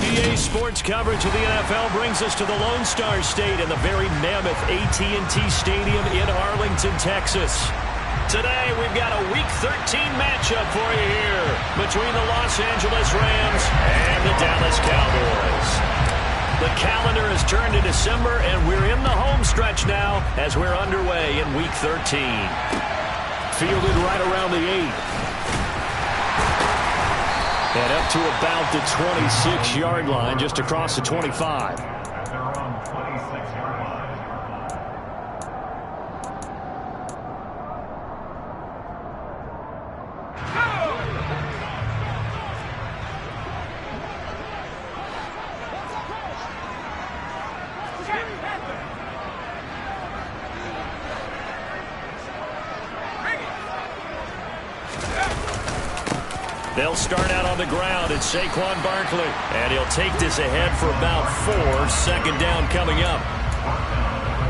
EA Sports coverage of the NFL brings us to the Lone Star State in the very mammoth AT&T Stadium in Arlington, Texas. Today, we've got a Week 13 matchup for you here between the Los Angeles Rams and the Dallas Cowboys. The calendar has turned to December, and we're in the home stretch now as we're underway in Week 13. Fielded right around the 8. And up to about the 26-yard line, just across the 25. They'll start out on the ground. It's Saquon Barkley. And he'll take this ahead for about 4. Second down coming up.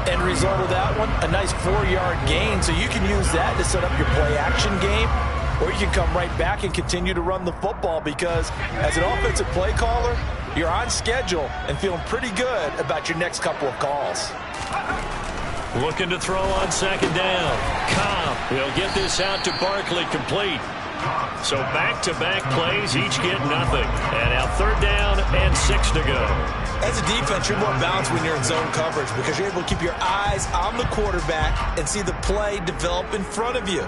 End result of that one, a nice 4-yard gain. So you can use that to set up your play-action game. Or you can come right back and continue to run the football because as an offensive play caller, you're on schedule and feeling pretty good about your next couple of calls. Looking to throw on second down. Cobb. He'll get this out to Barkley complete. So back-to-back plays, each get nothing. And now third down and 6 to go. As a defense, you're more balanced when you're in zone coverage because you're able to keep your eyes on the quarterback and see the play develop in front of you.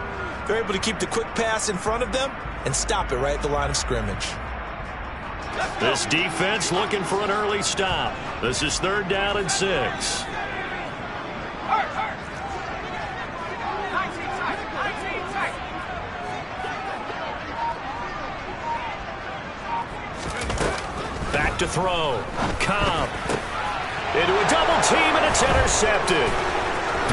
They're able to keep the quick pass in front of them and stop it right at the line of scrimmage. This defense looking for an early stop. This is third down and 6. Back to throw. Cobb. Into a double team, and it's intercepted.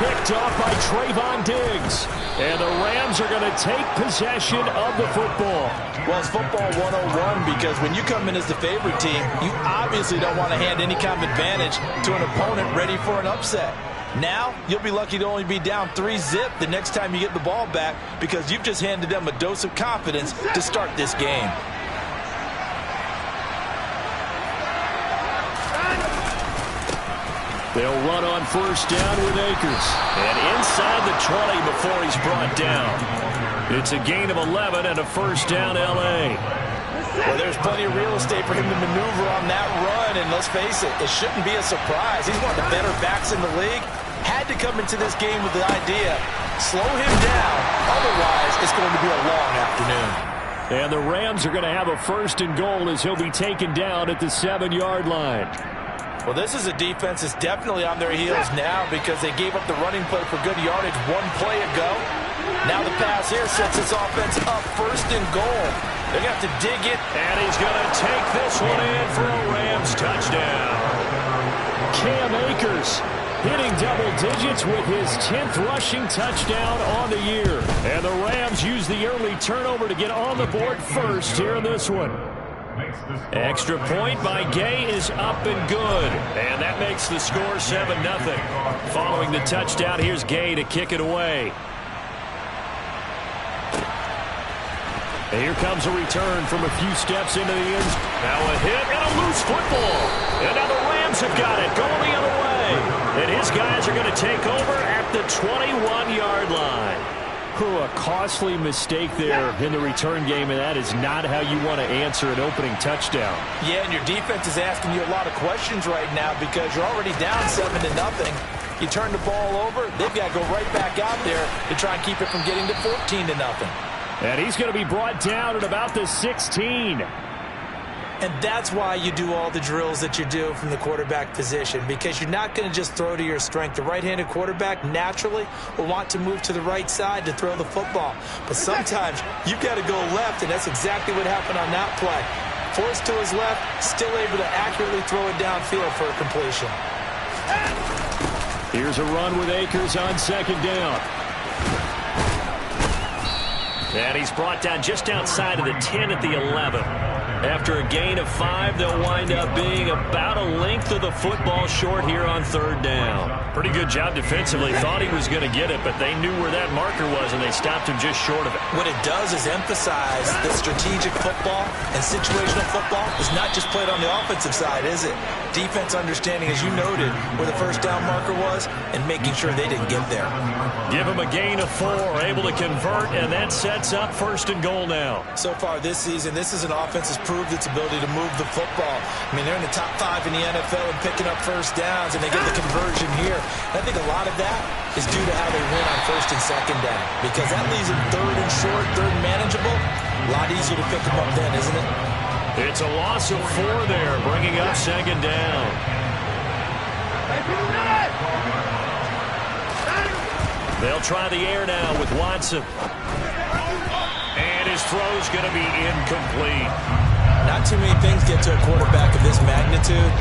Picked off by Trayvon Diggs. And the Rams are going to take possession of the football. Well, it's football 101 because when you come in as the favorite team, you obviously don't want to hand any kind of advantage to an opponent ready for an upset. Now, you'll be lucky to only be down 3-zip the next time you get the ball back because you've just handed them a dose of confidence to start this game. They'll run on first down with Akers. And inside the 20 before he's brought down. It's a gain of 11 and a first down L.A. Well, there's plenty of real estate for him to maneuver on that run. And let's face it, it shouldn't be a surprise. He's one of the better backs in the league. Had to come into this game with the idea, slow him down. Otherwise, it's going to be a long afternoon. And the Rams are going to have a first and goal as he'll be taken down at the 7-yard line. Well, this is a defense that's definitely on their heels now because they gave up the running play for good yardage one play ago. Now the pass here sets this offense up first and goal. They're going to have to dig it. And he's going to take this one in for a Rams touchdown. Cam Akers hitting double digits with his 10th rushing touchdown on the year. And the Rams use the early turnover to get on the board first here in this one. Extra point by Gay is up and good. And that makes the score 7-0. Following the touchdown, here's Gay to kick it away. And here comes a return from a few steps into the end zone. Now a hit and a loose football. And now the Rams have got it going the other way. And his guys are going to take over at the 21-yard line. A costly mistake there in the return game, and that is not how you want to answer an opening touchdown. Yeah, and your defense is asking you a lot of questions right now because you're already down 7-0. You turn the ball over, they've got to go right back out there to try and keep it from getting to 14-0. And he's going to be brought down at about the 16. And that's why you do all the drills that you do from the quarterback position, because you're not going to just throw to your strength. The right-handed quarterback naturally will want to move to the right side to throw the football. But sometimes you've got to go left, and that's exactly what happened on that play. Forced to his left, still able to accurately throw it downfield for a completion. Here's a run with Akers on second down. And he's brought down just outside of the 10 at the 11. After a gain of 5, they'll wind up being about a length of the football short here on 3rd down. Pretty good job defensively. Thought he was going to get it, but they knew where that marker was, and they stopped him just short of it. What it does is emphasize that strategic football and situational football is not just played on the offensive side, is it? Defense understanding, as you noted, where the 1st down marker was and making sure they didn't get there. Give him a gain of 4, able to convert, and that sets up 1st and goal now. So far this season, this is an offense that's proved its ability to move the football. I mean, they're in the top 5 in the NFL and picking up 1st downs, and they get the conversion here. And I think a lot of that is due to how they win on 1st and 2nd down, because that leaves them 3rd and short, 3rd and manageable. A lot easier to pick them up then, isn't it? It's a loss of 4 there, bringing up 2nd down. They'll try the air now with Watson. And his throw's going to be incomplete. Not too many things get to a quarterback of this magnitude,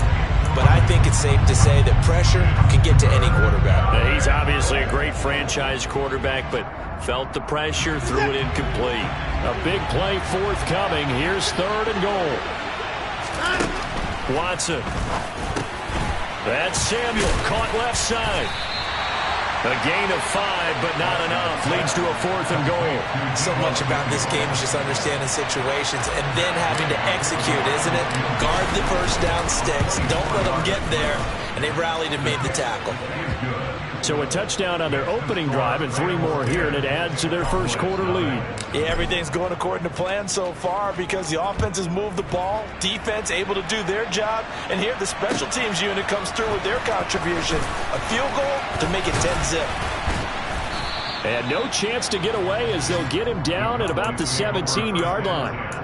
but I think it's safe to say that pressure can get to any quarterback. Now, he's obviously a great franchise quarterback, but felt the pressure, threw it incomplete. A big play forthcoming. Here's 3rd and goal. Watson. That's Samuel, caught left side. A gain of 5, but not enough. Leads to a 4th and goal. So much about this game is just understanding situations and then having to execute, isn't it? Guard the 1st down sticks. Don't let them get there. And they rallied and made the tackle. So a touchdown on their opening drive and 3 more here, and it adds to their 1st quarter lead. Yeah, everything's going according to plan so far because the offense has moved the ball, defense able to do their job, and here the special teams unit comes through with their contribution. A field goal to make it 10-zip. And no chance to get away as they'll get him down at about the 17-yard line.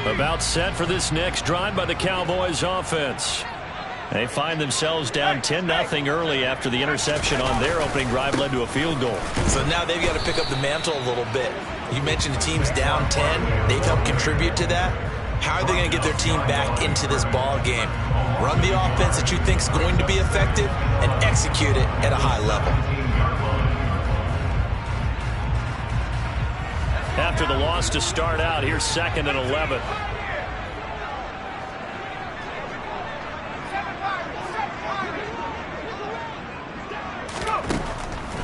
About set for this next drive by the Cowboys offense. They find themselves down 10-0 early after the interception on their opening drive led to a field goal. So now they've got to pick up the mantle a little bit. You mentioned the team's down 10. They've helped contribute to that. How are they going to get their team back into this ball game? Run the offense that you think is going to be effective and execute it at a high level. After the loss to start out, here's 2nd and 11.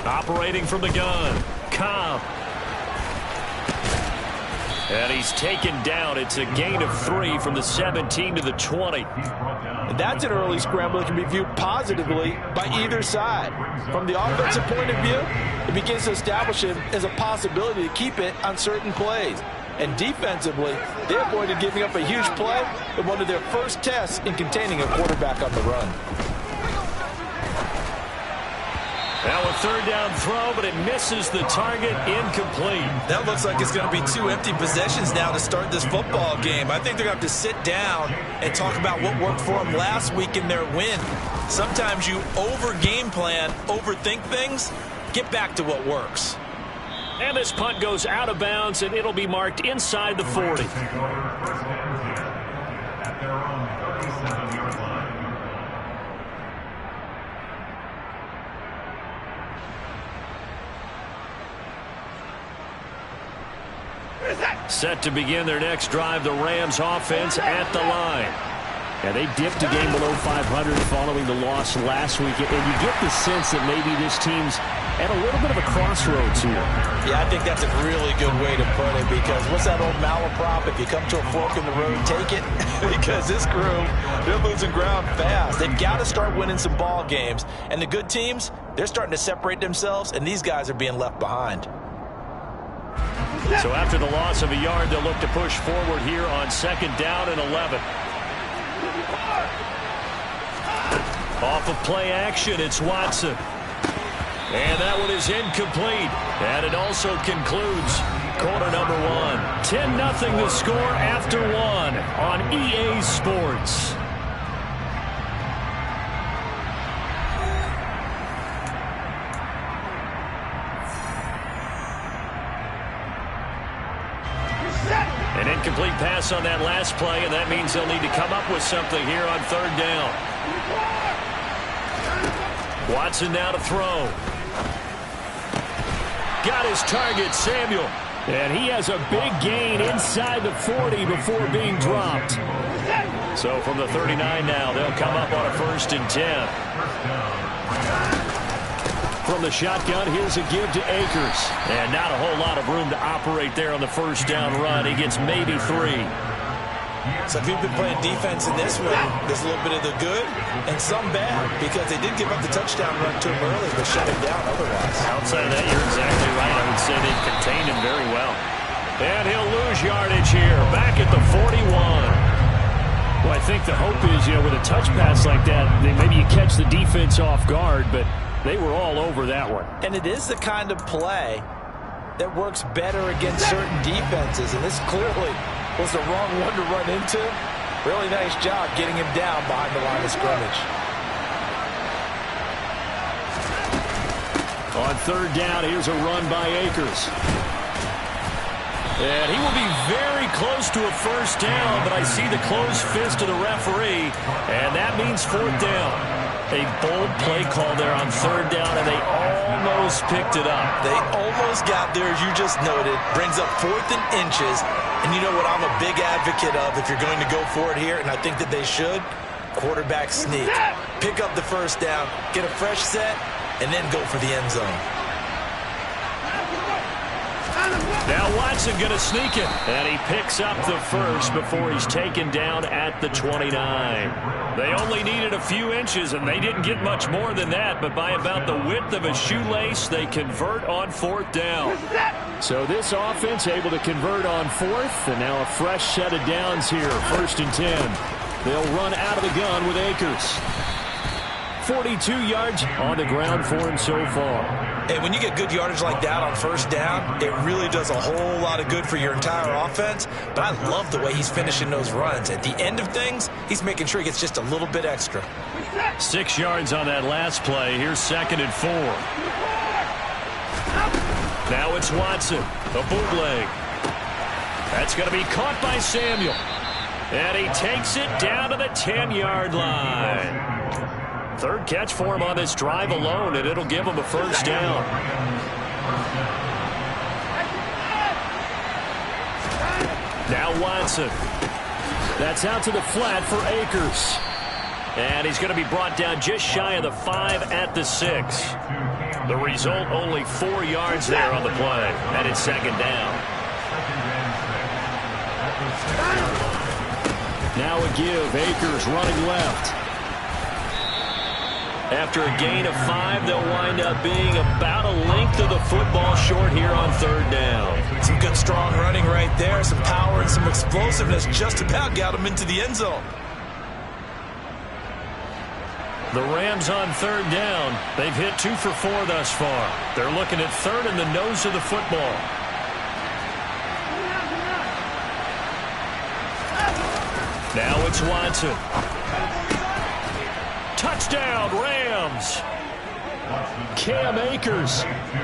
Operating from the gun, Cobb. And he's taken down. It's a gain of 3 from the 17 to the 20. And that's an early scramble that can be viewed positively by either side. From the offensive point of view, it begins to establish it as a possibility to keep it on certain plays. And defensively, they avoided giving up a huge play in one of their first tests in containing a quarterback on the run. Now a 3rd down throw, but it misses the target, incomplete. That looks like it's going to be 2 empty possessions now to start this football game. I think they're going to have to sit down and talk about what worked for them last week in their win. Sometimes you over-game plan, overthink things, get back to what works. And this punt goes out of bounds, and it'll be marked inside the 40. Set to begin their next drive, the Rams offense at the line. And they dipped a game below 500 following the loss last week. And you get the sense that maybe this team's at a little bit of a crossroads here. Yeah, I think that's a really good way to put it, because what's that old malaprop? If you come to a fork in the road, take it. Because this group, they're losing ground fast. They've got to start winning some ball games. And the good teams, they're starting to separate themselves, and these guys are being left behind. So after the loss of a yard, they'll look to push forward here on 2nd down and 11. Off of play action, it's Watson. And that one is incomplete. And it also concludes quarter number 1. 10-0 the score after 1 on EA Sports. An incomplete pass on that last play, and that means they'll need to come up with something here on 3rd down. Watson now to throw. Got his target, Samuel. And he has a big gain inside the 40 before being dropped. So from the 39 now, they'll come up on a 1st and 10. From the shotgun, here's a give to Akers. And not a whole lot of room to operate there on the 1st down run. He gets maybe 3. So if you've been playing defense in this one, there's a little bit of the good and some bad, because they did give up the touchdown run to him early, but shut him down otherwise. Outside of that, you're exactly right. I would say they've contained him very well. And he'll lose yardage here, back at the 41. Well, I think the hope is, with a touch pass like that, maybe you catch the defense off guard, but they were all over that one. And it is the kind of play that works better against certain defenses, and this clearly was the wrong one to run into. Really nice job getting him down behind the line of scrimmage. On 3rd down, here's a run by Akers. And he will be very close to a 1st down, but I see the closed fist of the referee, and that means 4th down. A bold play call there on 3rd down, and they almost picked it up. They almost got there, as you just noted. Brings up 4th and inches. And you know what I'm a big advocate of if you're going to go for it here, and I think that they should? Quarterback sneak. Pick up the 1st down, get a fresh set, and then go for the end zone. Now Watson going to sneak it, and he picks up the 1st before he's taken down at the 29. They only needed a few inches, and they didn't get much more than that, but by about the width of a shoelace, they convert on 4th down. So this offense able to convert on 4th, and now a fresh set of downs here, 1st and 10. They'll run out of the gun with Akers. 42 yards on the ground for him so far. And when you get good yardage like that on 1st down, it really does a whole lot of good for your entire offense. But I love the way he's finishing those runs. At the end of things, he's making sure he gets just a little bit extra. 6 yards on that last play. Here's 2nd and 4. Now it's Watson, the bootleg. That's going to be caught by Samuel. And he takes it down to the 10-yard line. 3rd catch for him on this drive alone, and it'll give him a 1st down. Now Watson. That's out to the flat for Akers. And he's going to be brought down just shy of the 5 at the 6. The result, only 4 yards there on the play. And it's 2nd down. Now a give. Akers running left. After a gain of 5, they'll wind up being about a length of the football short here on 3rd down. Some good strong running right there. Some power and some explosiveness just about got him into the end zone. The Rams on 3rd down. They've hit 2 for 4 thus far. They're looking at 3rd in the nose of the football. Now it's Watson. Touchdown, Rams. Cam Akers.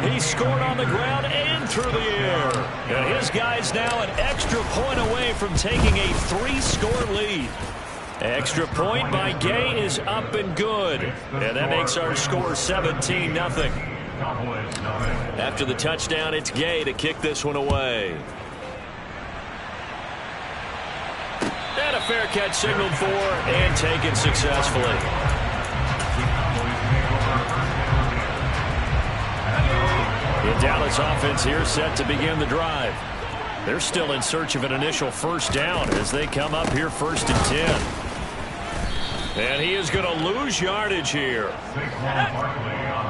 He scored on the ground and through the air. And his guy's now an extra point away from taking a 3-score lead. Extra point by Gay is up and good. And that makes our score 17-0. After the touchdown, it's Gay to kick this one away. And a fair catch signaled for and taken successfully. The Dallas offense here set to begin the drive. They're still in search of an initial 1st down as they come up here 1st and 10. And he is going to lose yardage here.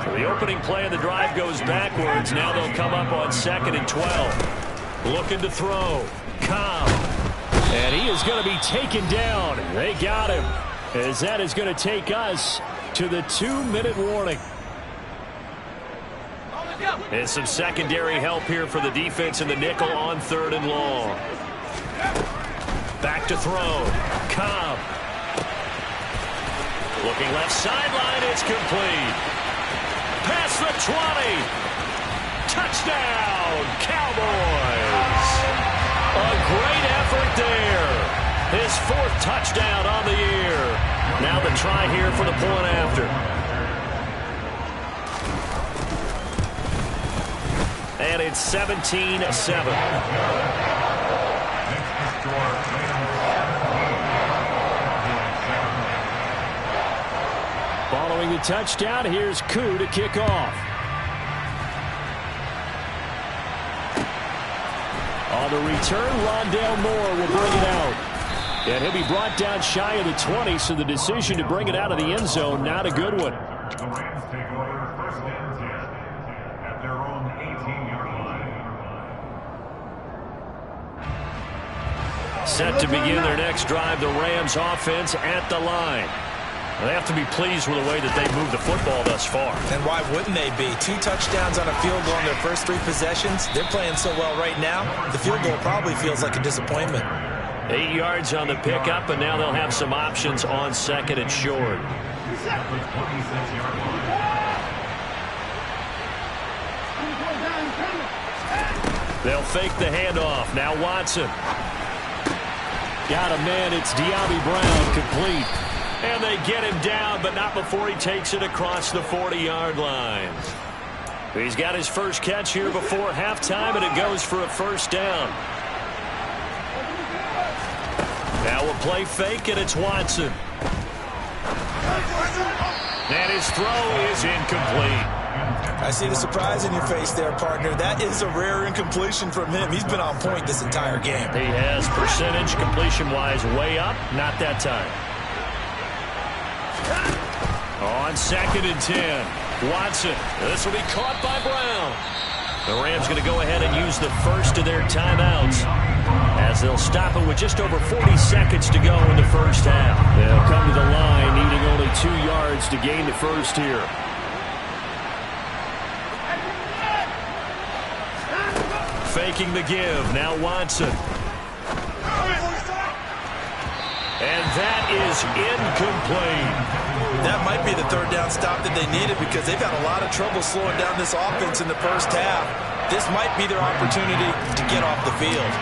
So the opening play of the drive goes backwards. Now they'll come up on 2nd and 12. Looking to throw. Cobb. And he is going to be taken down. They got him. As that is going to take us to the 2-minute warning. And some secondary help here for the defense in the nickel on 3rd and long. Back to throw. Cobb. Looking left sideline. It's complete. Past the 20. Touchdown, Cowboys. A great effort there. His 4th touchdown on the year. Now the try here for the point after. And it's 17-7. Following the touchdown, here's Koo to kick off. On the return, Rondale Moore will bring it out. And he'll be brought down shy of the 20, so the decision to bring it out of the end zone, not a good one. The Rams take over first and 10 at their own 18-yard line. Set to begin their next drive, the Rams offense at the line. They have to be pleased with the way that they've moved the football thus far. And why wouldn't they be? 2 touchdowns on a field goal in their first 3 possessions. They're playing so well right now, the field goal probably feels like a disappointment. 8 yards on the pickup, and now they'll have some options on second and short. They'll fake the handoff. Now Watson. Got a man. It's De'Ami Brown, complete. And they get him down, but not before he takes it across the 40-yard line. He's got his first catch here before halftime, and it goes for a first down. Now we'll play fake, and it's Watson. And his throw is incomplete. I see the surprise in your face there, partner. That is a rare incompletion from him. He's been on point this entire game. He has percentage completion-wise way up, not that time. On second and 10, Watson. This will be caught by Brown. The Rams going to go ahead and use the first of their timeouts as they'll stop it with just over 40 seconds to go in the first half. They'll come to the line needing only 2 yards to gain the first here. Faking the give. Now Watson. And that is incomplete. That might be the third down stop that they needed because they've had a lot of trouble slowing down this offense in the first half. This might be their opportunity to get off the field.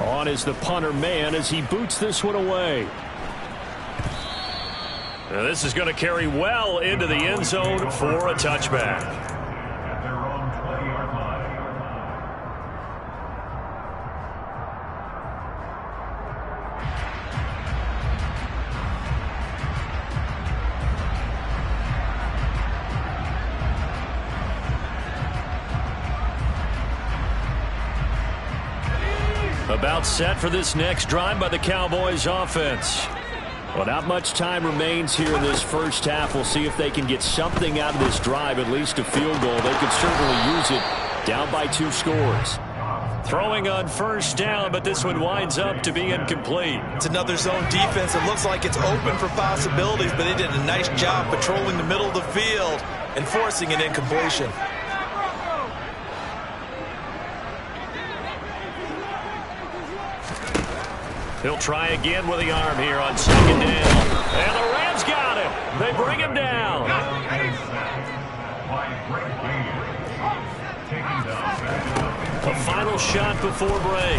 On is the punter man as he boots this one away. Now this is going to carry well into the end zone for a touchback. About set for this next drive by the Cowboys offense. Well, not much time remains here in this first half. We'll see if they can get something out of this drive, at least a field goal. They could certainly use it down by 2 scores. Throwing on first down, but this one winds up to be incomplete. It's another zone defense. It looks like it's open for possibilities, but they did a nice job patrolling the middle of the field and forcing an incompletion. He'll try again with the arm here on second down. And the Rams got him. They bring him down. A final shot before break.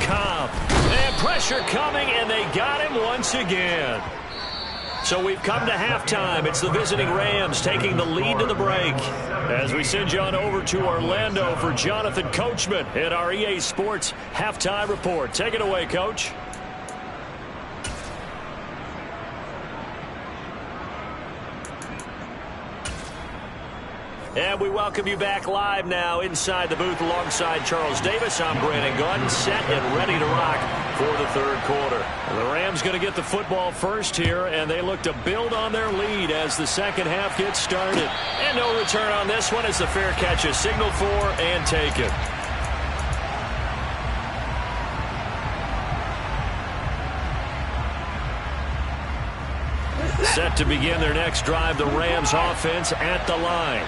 Cobb. And pressure coming, and they got him once again. So we've come to halftime. It's the visiting Rams taking the lead to the break. As we send you on over to Orlando for Jonathan Coachman at our EA Sports Halftime Report. Take it away, Coach. And we welcome you back live now inside the booth alongside Charles Davis. I'm Brandon Gordon, set and ready to rock for the third quarter. The Rams going to get the football first here, and they look to build on their lead as the second half gets started. And no return on this one as the fair catch is signaled for and taken. Set to begin their next drive, the Rams offense at the line.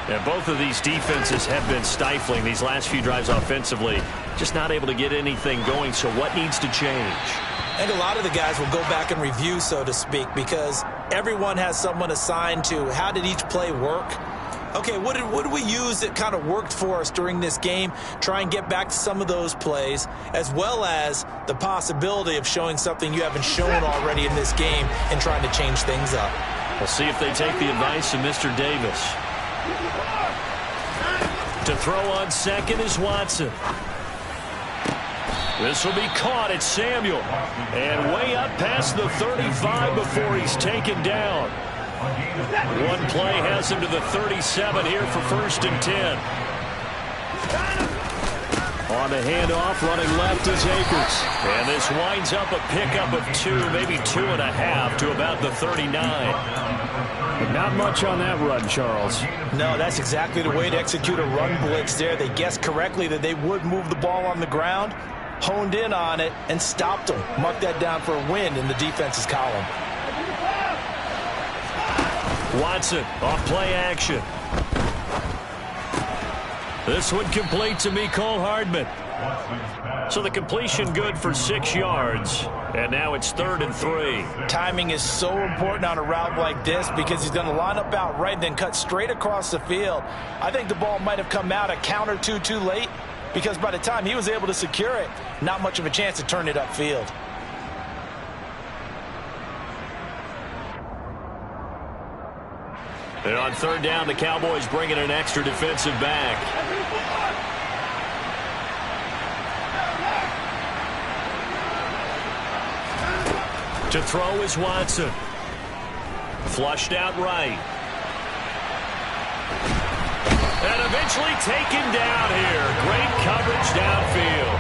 And both of these defenses have been stifling these last few drives offensively. Just not able to get anything going, so what needs to change? And a lot of the guys will go back and review, so to speak, because everyone has someone assigned to how did each play work. Okay, what did we use that kind of worked for us during this game? Try and get back to some of those plays, as well as the possibility of showing something you haven't shown already in this game and trying to change things up. We'll see if they take the advice of Mr. Davis. To throw on second is Watson. This will be caught at Samuel. And way up past the 35 before he's taken down. One play has him to the 37 here for 1st and 10. On the handoff, running left is Akers. And this winds up a pickup of 2, maybe 2.5 to about the 39. But not much on that run, Charles. No, that's exactly the way to execute a run blitz there. They guessed correctly that they would move the ball on the ground, honed in on it, and stopped them. Mark that down for a win in the defense's column. Watson off play action. This one complete to Mecole Hardman. So the completion good for 6 yards. And now it's 3rd and 3. Timing is so important on a route like this because he's going to line up out right and then cut straight across the field. I think the ball might have come out a count or two too late because by the time he was able to secure it, not much of a chance to turn it upfield. And on 3rd down, the Cowboys bring in an extra defensive back. To throw is Watson. Flushed out right. And eventually taken down here. Great coverage downfield.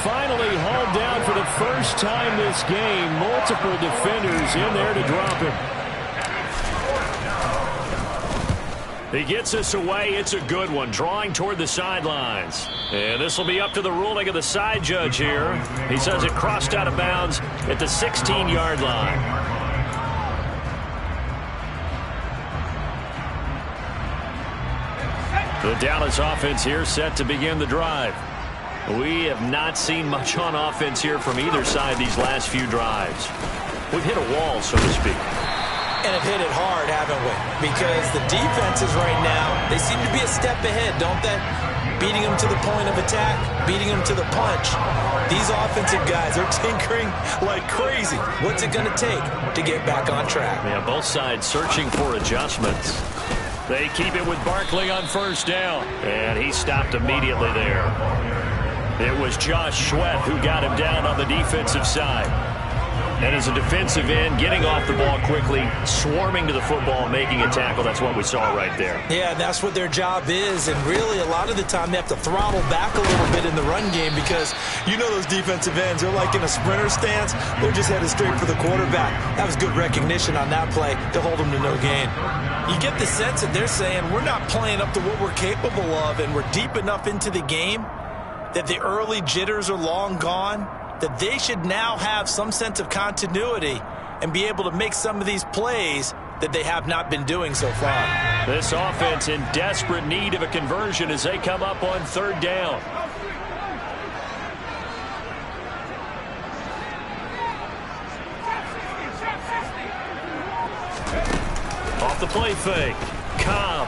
Finally hauled down for the first time this game. Multiple defenders in there to drop him. He gets us away. It's a good one. Drawing toward the sidelines. And this will be up to the ruling of the side judge here. He says it crossed out of bounds at the 16-yard line. The Dallas offense here set to begin the drive. We have not seen much on offense here from either side these last few drives. We've hit a wall, so to speak. And have hit it hard, haven't we? Because the defenses right now, they seem to be a step ahead, don't they? Beating them to the point of attack, beating them to the punch. These offensive guys are tinkering like crazy. What's it going to take to get back on track? Yeah, both sides searching for adjustments. They keep it with Barkley on 1st down. And he stopped immediately there. It was Josh Sweat who got him down on the defensive side. And as a defensive end, getting off the ball quickly, swarming to the football, making a tackle, that's what we saw right there. Yeah, that's what their job is. And really, a lot of the time, they have to throttle back a little bit in the run game because you know those defensive ends, they're like in a sprinter stance. They're just headed straight for the quarterback. That was good recognition on that play to hold them to no gain. You get the sense that they're saying, we're not playing up to what we're capable of, and we're deep enough into the game that the early jitters are long gone, that they should now have some sense of continuity and be able to make some of these plays that they have not been doing so far. This offense in desperate need of a conversion as they come up on 3rd down. Off the play fake. Cobb.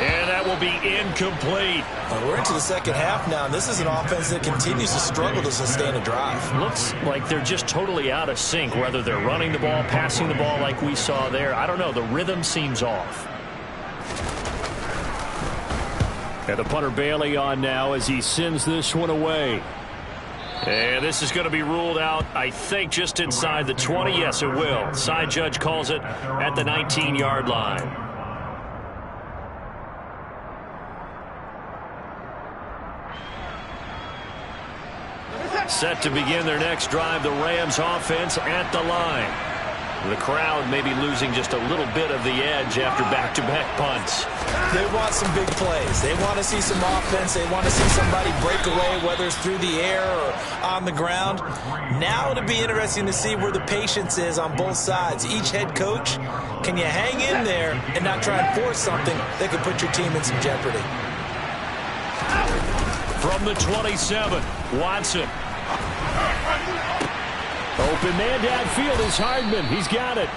And that will be incomplete. We're into the second half now, and this is an offense that continues to struggle to sustain a drive. Looks like they're just totally out of sync, whether they're running the ball, passing the ball like we saw there. I don't know. The rhythm seems off. And the punter Bailey on now as he sends this one away. And this is going to be ruled out, I think, just inside the 20. Yes, it will. Side judge calls it at the 19-yard line. Set to begin their next drive, the Rams offense at the line. The crowd may be losing just a little bit of the edge after back-to-back punts. They want some big plays. They want to see some offense. They want to see somebody break away, whether it's through the air or on the ground. Now it'll be interesting to see where the patience is on both sides. Each head coach, can you hang in there and not try and force something that could put your team in some jeopardy? From the 27, Watson. Open man downfield is Hardman. He's got it.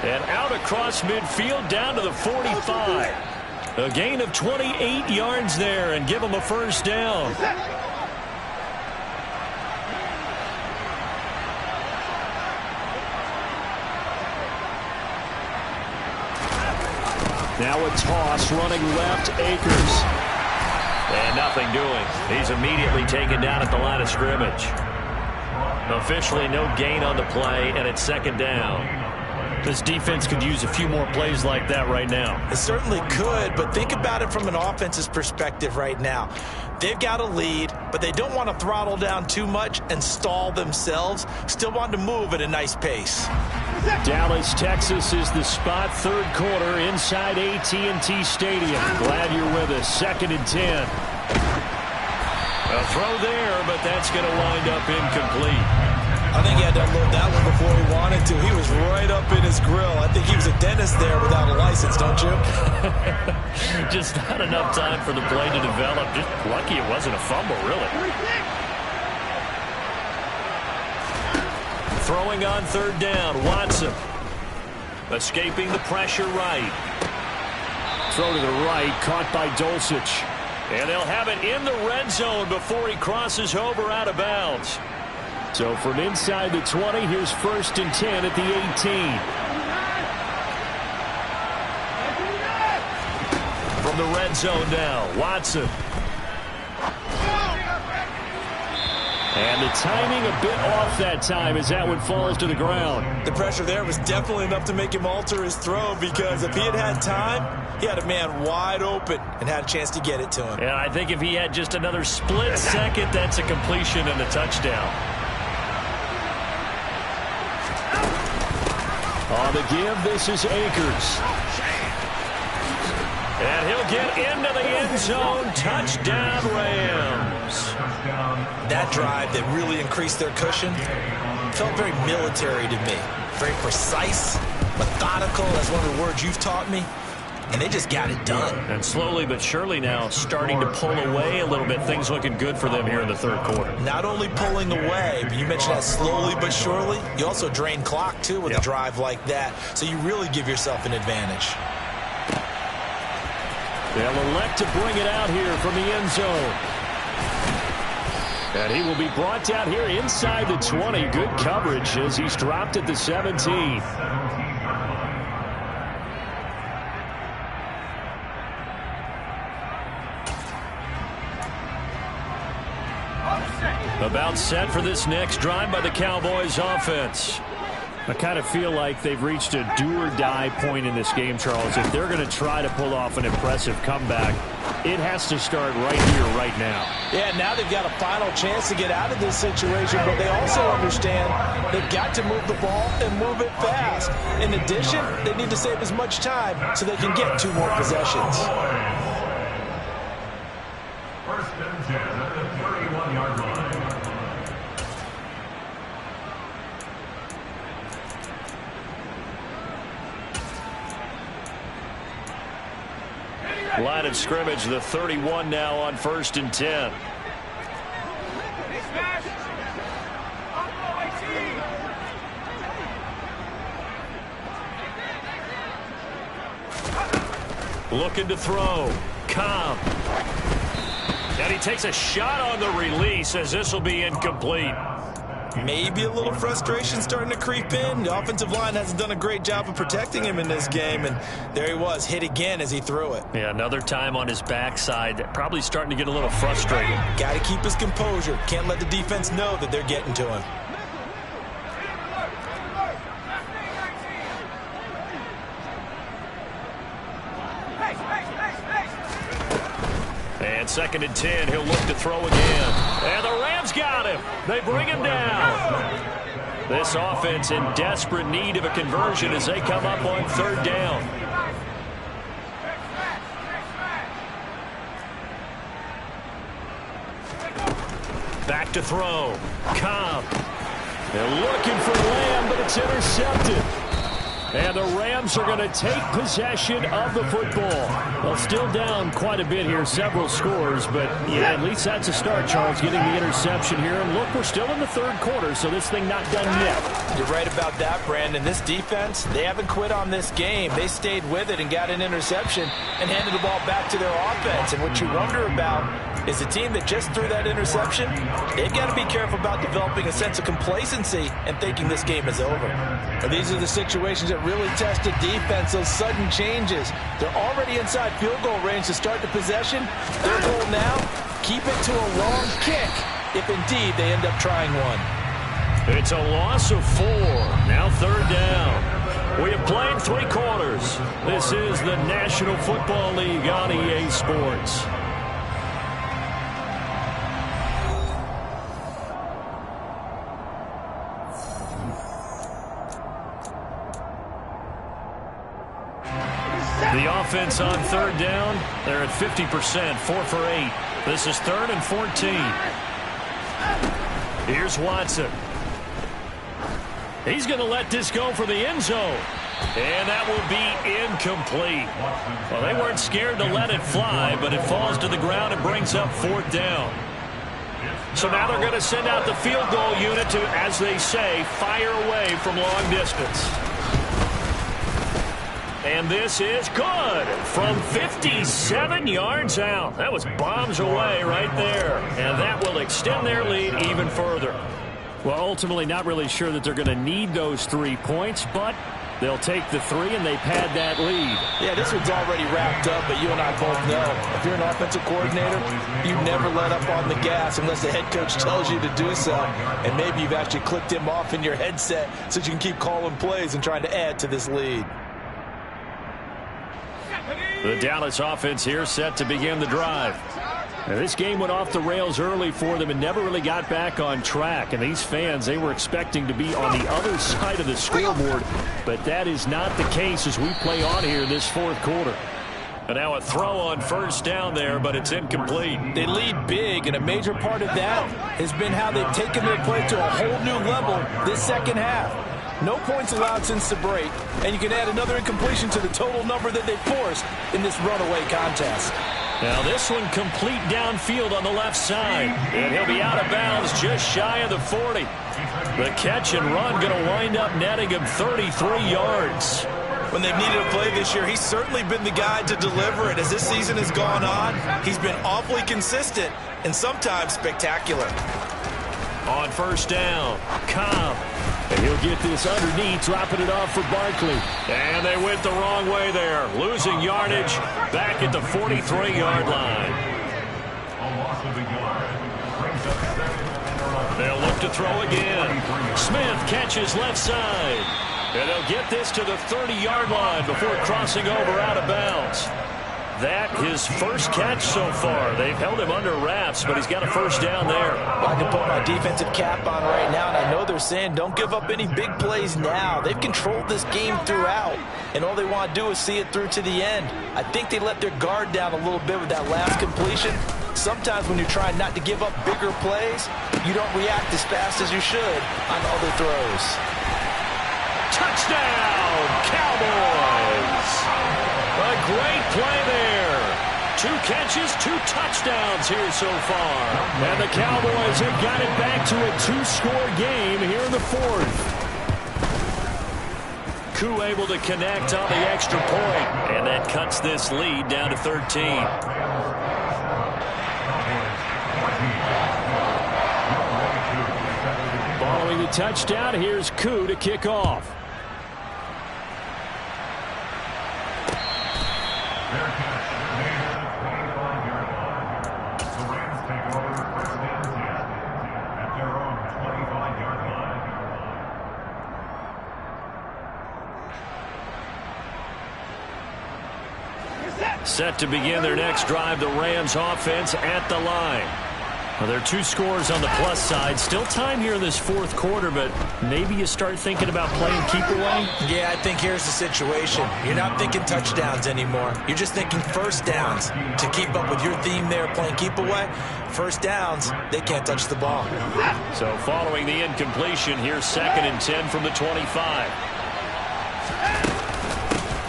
And out across midfield down to the 45. A gain of 28 yards there and give him a 1st down. Now a toss running left, Akers. And nothing doing. He's immediately taken down at the line of scrimmage. Officially no gain on the play, and it's second down. This defense could use a few more plays like that right now. It certainly could, but think about it from an offense's perspective right now. They've got a lead, but they don't want to throttle down too much and stall themselves. Still want to move at a nice pace. Dallas, Texas is the spot. Third quarter inside AT&T Stadium. Glad you're with us. 2nd and 10. A throw there, but that's going to wind up incomplete. I think he had to unload that one before he wanted to. He was right up in his grill. I think he was a dentist there without a license, don't you? Just not enough time for the play to develop. Just lucky it wasn't a fumble, really. Throwing on 3rd down, Watson. Escaping the pressure right. Throw to the right, caught by Dulcich. And they'll have it in the red zone before he crosses over out of bounds. So from inside the 20, here's 1st and 10 at the 18. From the red zone now, Watson. And the timing a bit off that time as that one falls to the ground. The pressure there was definitely enough to make him alter his throw, because if he had had time, he had a man wide open and had a chance to get it to him. And I think if he had just another split second, that's a completion and a touchdown. On the give, this is Akers. And he'll get into the end zone. Touchdown, Rams. That drive that really increased their cushion felt very military to me. Very precise, methodical. That's one of the words you've taught me. And they just got it done. And slowly but surely now starting to pull away a little bit. Things looking good for them here in the 3rd quarter. Not only pulling away, but you mentioned that slowly but surely. You also drain clock, too, with a drive like that. So you really give yourself an advantage. They'll elect to bring it out here from the end zone. And he will be brought down here inside the 20. Good coverage as he's dropped at the 17. About set for this next drive by the Cowboys offense. I kind of feel like they've reached a do-or-die point in this game, Charles. If they're going to try to pull off an impressive comeback, it has to start right here, right now. Yeah, now they've got a final chance to get out of this situation, but they also understand they've got to move the ball and move it fast. In addition, they need to save as much time so they can get 2 more possessions. 1st and 10 at the 31-yard line. Line of scrimmage, the 31 now on 1st and 10. Looking to throw. Cobb. And he takes a shot on the release as this will be incomplete. Maybe a little frustration starting to creep in. The offensive line hasn't done a great job of protecting him in this game, and there he was, hit again as he threw it. Yeah, another time on his backside, probably starting to get a little frustrated. Got to keep his composure. Can't let the defense know that they're getting to him. And 2nd and 10, he'll look to throw again. And the Rams got him. They bring him down. This offense in desperate need of a conversion as they come up on 3rd down. Back to throw. Cobb. They're looking for Lamb, but it's intercepted. And the Rams are going to take possession of the football. Well, still down quite a bit here, several scores, but yeah, at least that's a start, Charles, getting the interception here. And look, we're still in the 3rd quarter, so this thing not done yet. You're right about that, Brandon. This defense, they haven't quit on this game. They stayed with it and got an interception and handed the ball back to their offense. And what you wonder about, is the team that just threw that interception. They've got to be careful about developing a sense of complacency and thinking this game is over. And these are the situations that really test a defense, those sudden changes. They're already inside field goal range to start the possession. Their goal now, keep it to a long kick if indeed they end up trying one. It's a loss of 4. Now 3rd down. We have played 3 quarters. This is the National Football League on EA Sports. The offense on 3rd down, they're at 50%, 4 for 8. This is 3rd and 14. Here's Watson. He's going to let this go for the end zone. And that will be incomplete. Well, they weren't scared to let it fly, but it falls to the ground and brings up 4th down. So now they're going to send out the field goal unit to, as they say, fire away from long distance. And this is good from 57 yards out. That was bombs away right there. And that will extend their lead even further. Well, ultimately not really sure that they're going to need those 3 points, but they'll take the 3 and they've had that lead. Yeah, this one's already wrapped up, but you and I both know if you're an offensive coordinator, you never let up on the gas unless the head coach tells you to do so. And maybe you've actually clicked him off in your headset so you can keep calling plays and trying to add to this lead. The Dallas offense here set to begin the drive. Now, this game went off the rails early for them and never really got back on track. And these fans, they were expecting to be on the other side of the scoreboard. But that is not the case as we play on here this 4th quarter. And now a throw on 1st down there, but it's incomplete. They lead big, and a major part of that has been how they've taken their play to a whole new level this 2nd half. No points allowed since the break, and you can add another incompletion to the total number that they forced in this runaway contest. Now this one complete downfield on the left side, and he'll be out of bounds just shy of the 40. The catch and run going to wind up netting him 33 yards. When they've needed a play this year, he's certainly been the guy to deliver it. As this season has gone on, he's been awfully consistent and sometimes spectacular. On 1st down, Cobb. And he'll get this underneath, dropping it off for Barkley. And they went the wrong way there, losing yardage back at the 43-yard line. They'll look to throw again. Smith catches left side. And they'll get this to the 30-yard line before crossing over out of bounds. That his first catch so far. They've held him under wraps, but he's got a 1st down there. I can put my defensive cap on right now, and I know they're saying don't give up any big plays now. They've controlled this game throughout, and all they want to do is see it through to the end. I think they let their guard down a little bit with that last completion. Sometimes when you're trying not to give up bigger plays, you don't react as fast as you should on other throws. Touchdown, Cowboys! A great play there. 2 catches, 2 touchdowns here so far. And the Cowboys have got it back to a 2-score game here in the 4th. Koo able to connect on the extra point, and that cuts this lead down to 13. Following the touchdown, here's Koo to kick off. Set to begin their next drive, the Rams offense at the line. Well, there are 2 scores on the plus side. Still time here in this 4th quarter, but maybe you start thinking about playing keep away? Yeah, I think here's the situation. You're not thinking touchdowns anymore. You're just thinking 1st downs. To keep up with your theme there, playing keep away, 1st downs, they can't touch the ball. So following the incompletion, here's 2nd and 10 from the 25.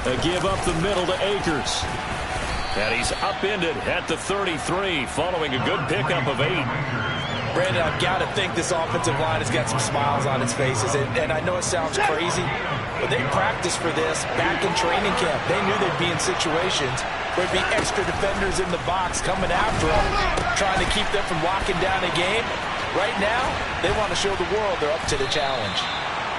A give up the middle to Akers. And he's upended at the 33 following a good pickup of 8. Brandon, I've got to think this offensive line has got some smiles on its faces. And I know it sounds crazy, But they practiced for this back in training camp. They knew they'd be in situations where there'd be extra defenders in the box coming after them, trying to keep them from locking down a game. Right now, they want to show the world they're up to the challenge.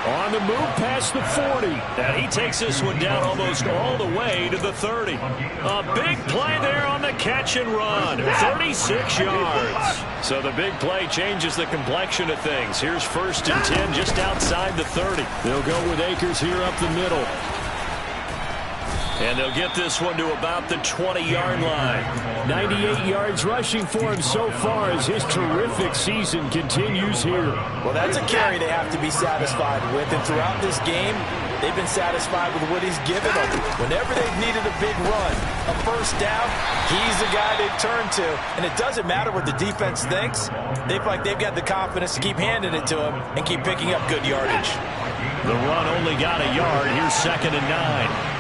On the move past the 40. And he takes this one down almost all the way to the 30. A big play there on the catch and run. 36 yards. So the big play changes the complexion of things. Here's 1st and 10 just outside the 30. They'll go with Akers here up the middle. And they'll get this one to about the 20-yard line. 98 yards rushing for him so far as his terrific season continues here. Well, that's a carry they have to be satisfied with. And throughout this game, they've been satisfied with what he's given them. Whenever they've needed a big run, a first down, he's the guy they've turned to. And it doesn't matter what the defense thinks. They feel like they've got the confidence to keep handing it to him and keep picking up good yardage. The run only got a yard. Here's 2nd and 9.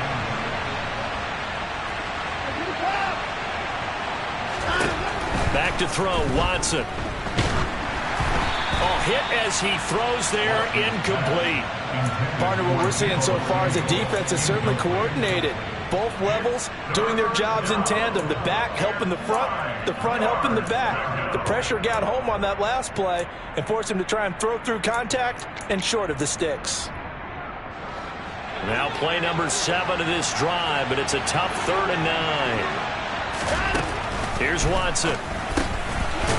Back to throw, Watson. Oh, hit as he throws there, incomplete. Partner, what we're seeing so far is the defense is certainly coordinated. Both levels doing their jobs in tandem. The back helping the front helping the back. The pressure got home on that last play and forced him to try and throw through contact and short of the sticks. Now play number 7 of this drive, but it's a tough 3rd and 9. Here's Watson.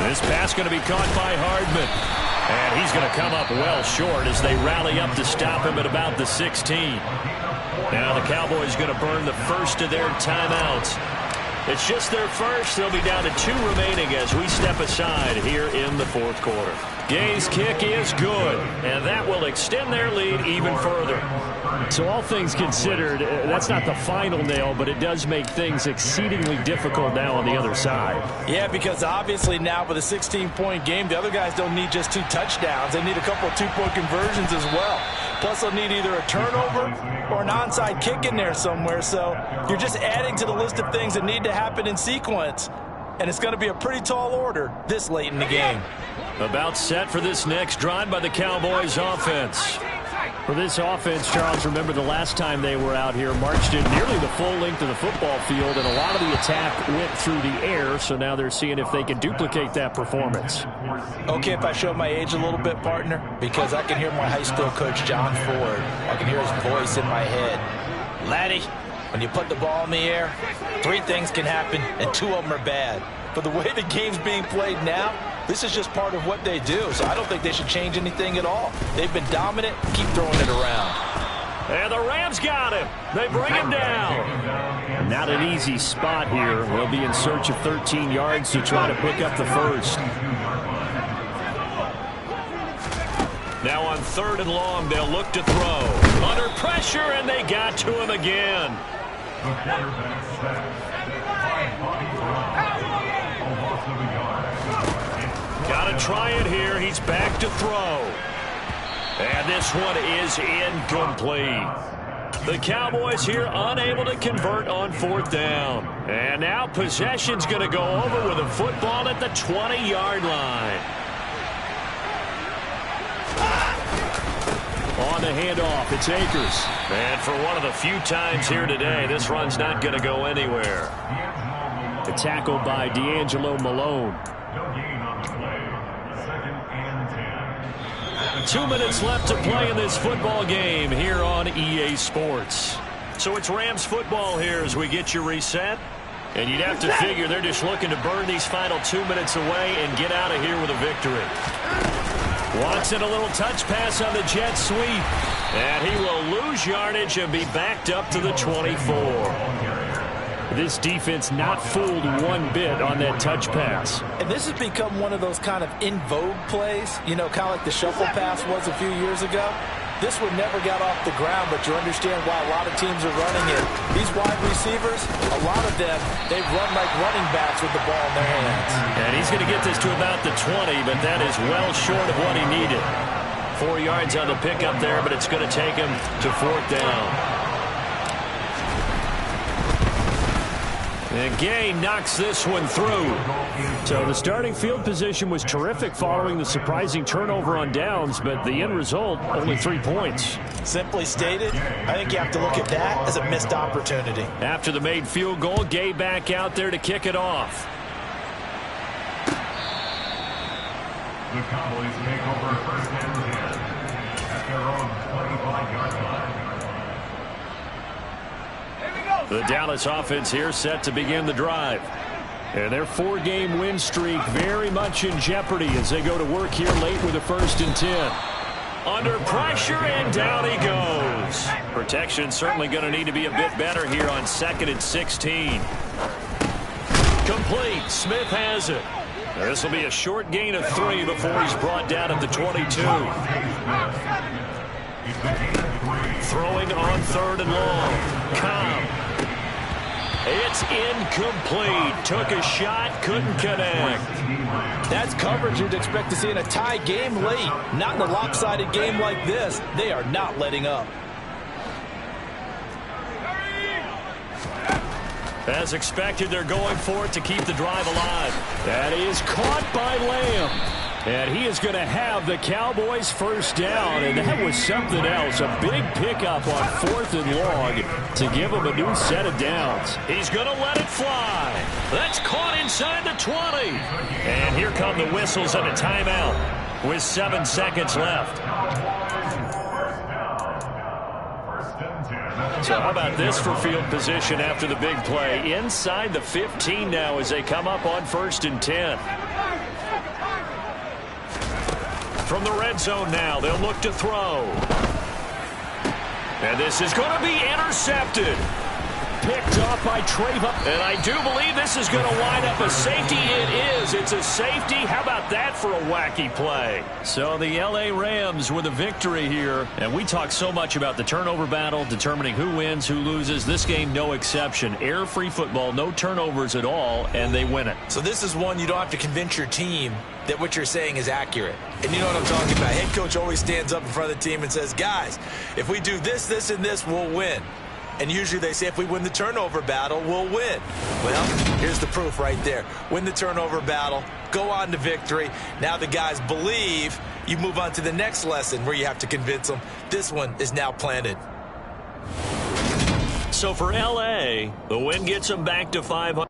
This pass going to be caught by Hardman. And he's going to come up well short as they rally up to stop him at about the 16. Now the Cowboys going to burn the first of their timeouts. It's just their first. They'll be down to 2 remaining as we step aside here in the 4th quarter. Gay's kick is good, and that will extend their lead even further. So all things considered, that's not the final nail, but it does make things exceedingly difficult now on the other side. Yeah, because obviously now with a 16-point game, the other guys don't need just 2 touchdowns. They need a couple of 2-point conversions as well. Plus, they'll need either a turnover or an onside kick in there somewhere. So you're just adding to the list of things that need to happen in sequence. And it's going to be a pretty tall order this late in the game. About set for this next drive by the Cowboys offense. For this offense, Charles, remember the last time they were out here, marched in nearly the full length of the football field, and a lot of the attack went through the air, so now they're seeing if they can duplicate that performance. Okay, if I show my age a little bit, partner, because I can hear my high school coach, John Ford. I can hear his voice in my head. Laddie, when you put the ball in the air, 3 things can happen, and 2 of them are bad. But the way the game's being played now, this is just part of what they do, so I don't think they should change anything at all. They've been dominant. Keep throwing it around. And the Rams got him. They bring him down. Not an easy spot here. They'll be in search of 13 yards to try to pick up the first. Now on 3rd and long, they'll look to throw. Under pressure, and they got to him again. The quarterback Got to try it here. He's back to throw. And this one is incomplete. The Cowboys here unable to convert on 4th down. And now possession's going to go over with a football at the 20-yard line. On the handoff, it's Akers. And for one of the few times here today, this run's not going to go anywhere. The tackle by D'Angelo Malone. 2 minutes left to play in this football game here on EA Sports. So it's Rams football here as we get you reset. And you'd have to figure they're just looking to burn these final 2 minutes away and get out of here with a victory. Watson, a little touch pass on the jet sweep. And he will lose yardage and be backed up to the 24. This defense not fooled one bit on that touch pass. And this has become one of those kind of in vogue plays, you know, kind of like the shuffle pass was a few years ago. This one never got off the ground, but you understand why a lot of teams are running it. These wide receivers, a lot of them, they run like running backs with the ball in their hands. And he's going to get this to about the 20, but that is well short of what he needed. 4 yards on the pickup there, but it's going to take him to 4th down. And Gay knocks this one through. So the starting field position was terrific following the surprising turnover on downs, but the end result, only 3 points. Simply stated, I think you have to look at that as a missed opportunity. After the made field goal, Gay back out there to kick it off. The Cowboys take over first and 10 at their own 25-yard line. The Dallas offense here set to begin the drive. And their 4-game win streak very much in jeopardy as they go to work here late with a 1st and 10. Under pressure, and down he goes. Protection certainly going to need to be a bit better here on 2nd and 16. Complete. Smith has it. This will be a short gain of 3 before he's brought down at the 22. Throwing on 3rd and long. Cobb. It's incomplete. Took a shot, couldn't connect. That's coverage you'd expect to see in a tie game late. Not in a lopsided game like this. They are not letting up. As expected, they're going for it to keep the drive alive. That is caught by Lamb. And he is going to have the Cowboys first down, and that was something else. A big pickup on 4th and long to give him a new set of downs. He's going to let it fly. That's caught inside the 20. And here come the whistles and a timeout with 7 seconds left. So how about this for field position after the big play? Inside the 15 now as they come up on 1st and 10. From the red zone now, they'll look to throw. And this is going to be intercepted. Picked off by Trayvon. And I do believe this is going to wind up a safety. It is. It's a safety. How about that for a wacky play? So the L.A. Rams with a victory here. And we talk so much about the turnover battle, determining who wins, who loses. This game, no exception. Error-free football, no turnovers at all, and they win it. So this is one you don't have to convince your team that what you're saying is accurate. And you know what I'm talking about. Head coach always stands up in front of the team and says, guys, if we do this, this, and this, we'll win. And usually they say if we win the turnover battle, we'll win. Well, here's the proof right there. Win the turnover battle, go on to victory. Now the guys believe. You move on to the next lesson where you have to convince them. This one is now planted. So for L.A., the win gets them back to 500.